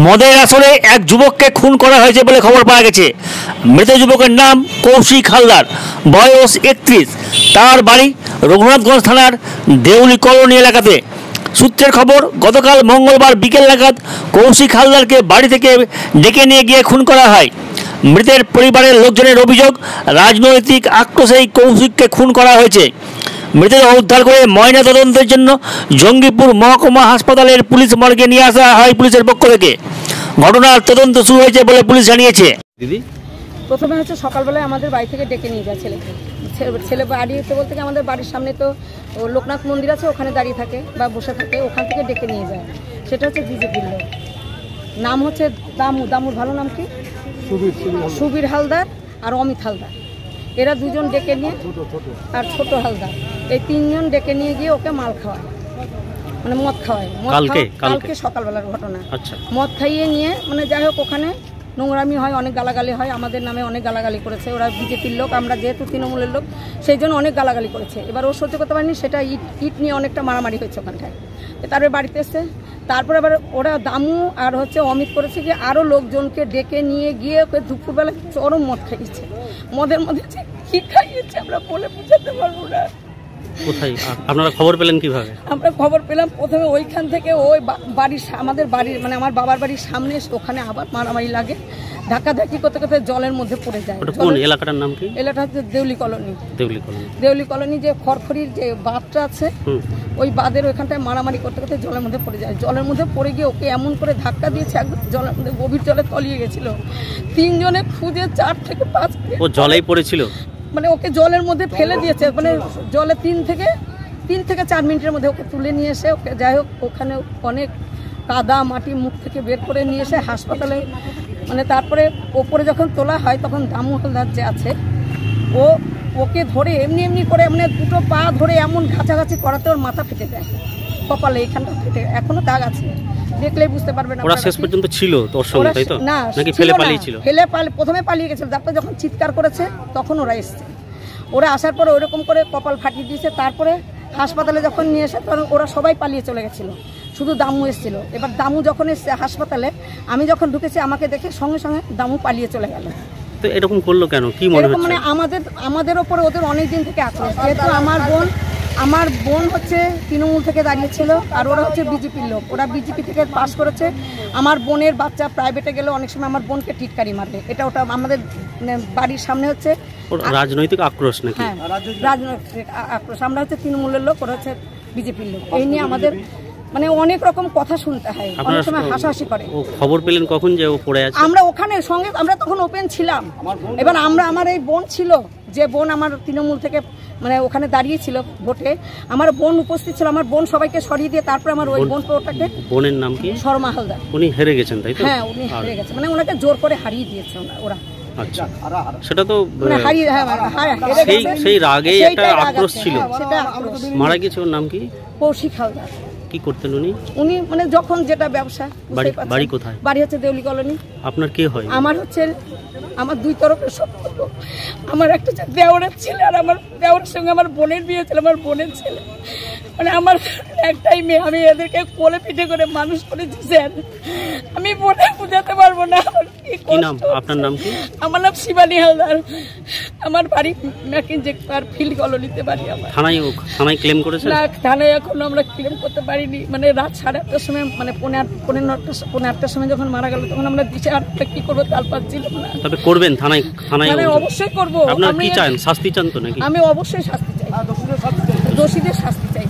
মদের আসরে এক যুবককে খুন করা হয়েছে বলে খবর পাওয়া গেছে। মৃত যুবকের নাম কৌশিক হালদার, বয়স 31। তার বাড়ি রঘুনাথগঞ্জ থানার দেউলি কলোনি এলাকাতে। সূত্রের খবর, গতকাল মঙ্গলবার বিকেল নাগাদ কৌশিক হালদারকে বাড়ি থেকে ডেকে নিয়ে গিয়ে খুন করা হয়। মৃতের পরিবারের লোকজনের অভিযোগ, রাজনৈতিক আক্রোশেই কৌশিককে খুন করা হয়েছে। মৃতদেহ উদ্ধার করে ময়না তদন্তের জন্য জঙ্গিপুর মহকুমা হাসপাতালের পুলিশ মর্গে নিয়ে আসা হয় পুলিশের পক্ষ থেকে। ঘটনার তদন্ত শুরু হয়েছে বলে পুলিশ জানিয়েছে। দিদি, প্রথমে হচ্ছে সকালবেলায় আমাদের বাড়ি থেকে ডেকে নিয়ে যায় ছেলে বাড়ি বলতে কি আমাদের বাড়ির সামনে তো লোকনাথ মন্দির আছে, ওখানে দাঁড়িয়ে থাকে বা বসে থাকে, ওখান থেকে ডেকে নিয়ে যায়। সেটা হচ্ছে বিজেপির লোক, নাম হচ্ছে দামুর ভালো নাম কি, সুবীর হালদার আর অমিত হালদার। এরা দুজন ডেকে নিয়ে, আর ছোট হালদার, এই তিনজন ডেকে নিয়ে গিয়ে ওকে মাল খাওয়ায়, মানে মদ খাওয়ায়। কালকে সকালবেলার ঘটনা। মদ খাইয়ে নিয়ে মানে যাই হোক ওখানে নোংরামি হয়, অনেক গালাগালি হয়, আমাদের নামে অনেক গালাগালি করেছে। ওরা বিজেপির লোক, আমরা যেহেতু তৃণমূলের লোক, সেই জন্য অনেক গালাগালি করেছে। এবার ও সহ্য করতে পারেনি, সেটা ইট নিয়ে অনেকটা মারামারি হয়েছে ওখানটায়। তারপরে বাড়িতে এসছে, তারপরে আবার ওরা দামু আর হচ্ছে অমিত করেছে কি আরও লোকজনকে ডেকে নিয়ে গিয়ে ওকে দুপুরবেলা চরম মদ খাইয়েছে। মদের মধ্যে কি খাইয়েছে আমরা বলে বুঝাতে পারবো না। কোথায় আপনারা খবর পেলেন কিভাবে? আমরা খবর পেলাম প্রথমে ওইখান থেকে, ওই বাড়ির আমাদের বাড়ির মানে আমার বাবার বাড়ির সামনে, ওখানে আবার মারামারি লাগে, ধাক্কাধাক্কি করতে করতে জলের মধ্যে পড়ে যায়। কোন এলাকাটার নাম কি? এলাকাটা হচ্ছে দেউলি কলোনি। যে খড়খড়ির যে বাঁধটা আছে, ওই বাঁধের ওইখানটায় মারামারি করতে করতে জলের মধ্যে পড়ে যায়। জলের মধ্যে পড়ে গিয়ে ওকে এমন করে ধাক্কা দিয়েছে, একদম জলের মধ্যে গভীর জলে তলিয়ে গেছিল। তিনজনে খুঁজে 4 থেকে 5 ও জলেই পড়েছিল, মানে ওকে জলের মধ্যে ফেলে দিয়েছে, মানে জলে 3 থেকে 4 মিনিটের মধ্যে ওকে তুলে নিয়ে এসে ওকে যাই হোক ওখানে অনেক কাদা মাটি মুখ থেকে বের করে নিয়ে এসে হাসপাতালে, মানে তারপরে ওপরে যখন তোলা হয় তখন দামু হালদার যে আছে ওকে ধরে এমনি করে মানে দুটো পা ধরে এমন ঘাঁচাঘাঁচি করাতে ওর মাথা ফেটে যায়, কপালে এখানটা ফেটে, এখনো দাগ আছে, দেখলেই বুঝতে পারবেন। ওরা শেষ পর্যন্ত ছিল তোর সঙ্গে, তাই তো? না, নাকি ফেলে পালিয়েছিল? প্রথমে পালিয়ে গেছিল, তারপরে যখন চিৎকার করেছে তখন ওরা এসছে। ওরা আসার পরে ওইরকম করে কপাল ফাটিয়ে দিয়েছে। তারপরে হাসপাতালে যখন নিয়ে এসে তখন ওরা সবাই পালিয়ে চলে গেছিল, শুধু দামু এসেছিল। এবার দামু যখন এসছে হাসপাতালে, আমি যখন ঢুকেছি আমাকে দেখে সঙ্গে সঙ্গে দামু পালিয়ে চলে গেল। তো এরকম করলো কেন, কি মনে হচ্ছে? মানে আমাদের ওপরে ওদের অনেক দিন থেকে আক্রোশ, যেহেতু আমার বোন হচ্ছে তৃণমূল থেকে দাঁড়িয়েছিল, আর ওরা হচ্ছে বিজেপির লোক, ওরা বিজেপি থেকে পাস করেছে। আমার বোনের বাচ্চা প্রাইভেটে গেলে অনেক সময় আমার বোনকে টিটকারি মারবে, এটা ওটা আমাদের বাড়ির সামনে হচ্ছে রাজনৈতিক আক্রোশ নাকি? হ্যাঁ, রাজনৈতিক আক্রোশ। আমরা হচ্ছে তৃণমূলের লোক, ওরা হচ্ছে বিজেপির লোক। এই নিয়ে আমাদের মানে অনেক রকম কথা শুনতে হয়, অনেক সময় হাসাহাসি করে। খবর পেলেন কখন যে ও পড়ে আছে? আমরা ওখানে সঙ্গে, আমরা তখন ওপেন ছিলাম। এবার আমার এই বোন ছিল, যে বোন আমার তৃণমূল থেকে মানে ওখানে দাঁড়িয়ে ছিল ভোটে, আমার বোন উপস্থিত ছিল। আমার বোন সবাইকে সরিয়ে দিয়ে তারপরে আমার ওই বোনটাকে, বোনের নাম কি? শর্মা হালদার। উনি হেরে গেছেন, তাই তো? হ্যাঁ, উনি হেরে গেছেন, মানে ওনাকে জোর করে হারিয়ে দিয়েছে ওরা। আচ্ছা, সেটা তো সেই রাগেই একটা আক্রোশ ছিল। মারা গেছে, ওর নাম কি? কৌশিক হালদার। কি করতেন উনি মানে যখন যেটা ব্যবসা। বাড়ি কোথায়? বাড়ি হচ্ছে দেউলি কলোনি। আপনার কে হয়? আমার হচ্ছে আমার দুই তরফের সম্পর্ক। আমার একটা দেওরের ছেলে, আর আমার দেওরের সঙ্গে আমার বোনের বিয়ে ছিল, আমার বোনের ছেলে। মানে আমার একটাই মেয়ে, আমি এদেরকে কোলে পিঠে করে মানুষ করেছি স্যার, আমি বলে বুঝাতে পারবো না। আপনার নাম কি? আমার নাম শিবানী হালদার। আমার বাড়ি ম্যাকিনজে ফিল্ড কলোনিতে বাড়ি আমার। থানায় ক্লেম করেছেন? না, থানায় এখনো আমরা ক্লেম করতে পারিনি। মানে রাত 8:30টার সময়, মানে 8:30টার সময় যখন মারা গেল, তখন আমরা দিশে আটটা কি করবো তাল পাচ্ছিলাম না। তবে করবেন থানায়? মানে অবশ্যই করবো। আপনারা কি চান, শাস্তি চান তো নাকি? আমি অবশ্যই শাস্তি চাই, দোষীদের শাস্তি চাই।